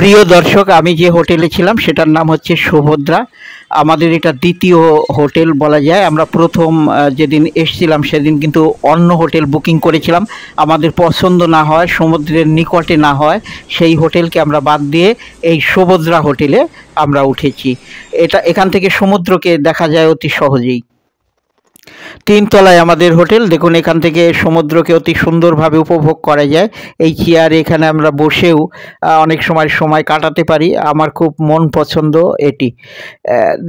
প্রিয় দর্শক, আমি যে হোটেলে ছিলাম সেটার নাম হচ্ছে সুভদ্রা। আমাদের এটা দ্বিতীয় হোটেল বলা যায়। আমরা প্রথম যেদিন এসেছিলাম সেদিন কিন্তু অন্য হোটেল বুকিং করেছিলাম। আমাদের পছন্দ না হয়, সমুদ্রের নিকটে না হয়, সেই হোটেলকে আমরা বাদ দিয়ে এই সুভদ্রা হোটেলে আমরা উঠেছি। এখান থেকে সমুদ্রকে দেখা যায় অতি সহজেই। 3 তলায় আমাদের হোটেল। দেখুন, এখান থেকে সমুদ্রকে অতি সুন্দরভাবে উপভোগ করা যায়। এই চেয়ারে এখানে আমরা বসেও অনেক সময় কাটাতে পারি। আমার খুব মন পছন্দ এটি।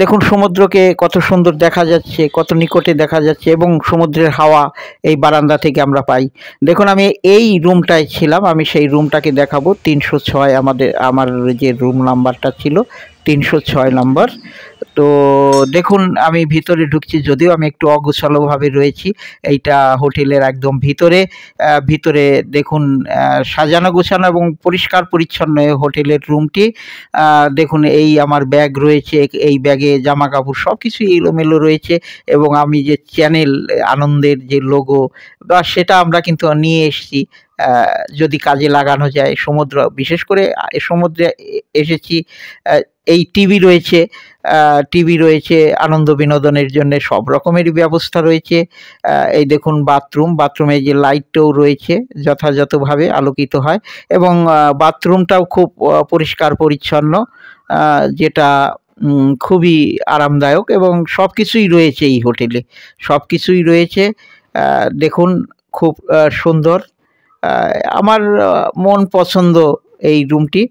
দেখুন সমুদ্রকে কত সুন্দর দেখা যাচ্ছে, কত নিকটে দেখা যাচ্ছে, এবং সমুদ্রের হাওয়া এই বারান্দা থেকে আমরা পাই। দেখুন, আমি এই রুমটায় ছিলাম, আমি সেই রুমটাকে দেখাবো। 306 আমার যে রুম নাম্বারটা ছিল 306 নম্বর। তো দেখুন, আমি ভিতরে ঢুকছি, যদিও আমি একটু অগোছালোভাবে রয়েছি। এইটা হোটেলের একদম ভিতরে দেখুন সাজানো গোছানো এবং পরিষ্কার পরিচ্ছন্ন হোটেলের রুমটি। দেখুন, এই আমার ব্যাগ রয়েছে, এই ব্যাগে জামা কাপড় সব কিছুই এলোমেলো রয়েছে, এবং আমি যে চ্যানেল আনন্দের যে লোগো বা সেটা আমরা কিন্তু নিয়ে এসেছি যদি কাজে লাগানো যায়। বিশেষ করে সমুদ্রে এসেছি। এই টিভি রয়েছে, আনন্দ বিনোদনের জন্য সব রকমেরই ব্যবস্থা রয়েছে। এই দেখুন বাথরুমে যে লাইটটাও রয়েছে, যথাযথভাবে আলোকিত হয়, এবং বাথরুমটাও খুব পরিষ্কার পরিচ্ছন্ন, যেটা খুবই আরামদায়ক, এবং সব কিছুই রয়েছে এই হোটেলে, সব কিছুই রয়েছে। দেখুন, খুব সুন্দর। আমার মন পছন্দ এই রুমটি,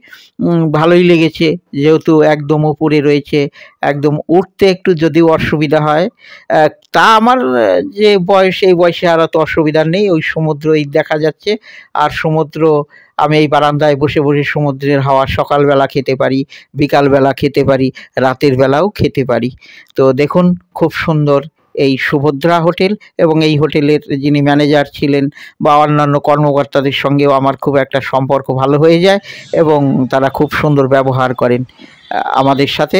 ভালোই লেগেছে, যেহেতু একদম উপরে রয়েছে। একদম উঠতে একটু যদিও অসুবিধা হয়, তা আমার যে বয়স, এই বয়সে আর অত অসুবিধা নেই। ওই সমুদ্রই দেখা যাচ্ছে, আর আমি এই বারান্দায় বসে বসে সমুদ্রের হাওয়া সকালবেলা খেতে পারি, বিকালবেলা খেতে পারি, রাতের বেলাও খেতে পারি। তো দেখুন, খুব সুন্দর এই সুভদ্রা হোটেল, এবং এই হোটেলের যিনি ম্যানেজার ছিলেন বা অন্যান্য কর্মকর্তাদের সঙ্গেও আমার খুব একটা সম্পর্ক ভালো হয়ে যায়, এবং তারা খুব সুন্দর ব্যবহার করেন আমাদের সাথে।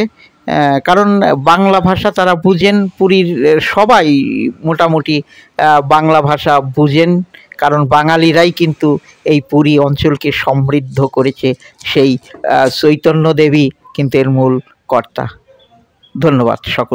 কারণ বাংলা ভাষা তারা বুঝেন, পুরীর সবাই মোটামুটি বাংলা ভাষা বুঝেন, কারণ বাঙালিরাই কিন্তু এই পুরী অঞ্চলকে সমৃদ্ধ করেছে। সেই চৈতন্য দেবী কিন্তু এর মূল কর্তা। ধন্যবাদ সকল।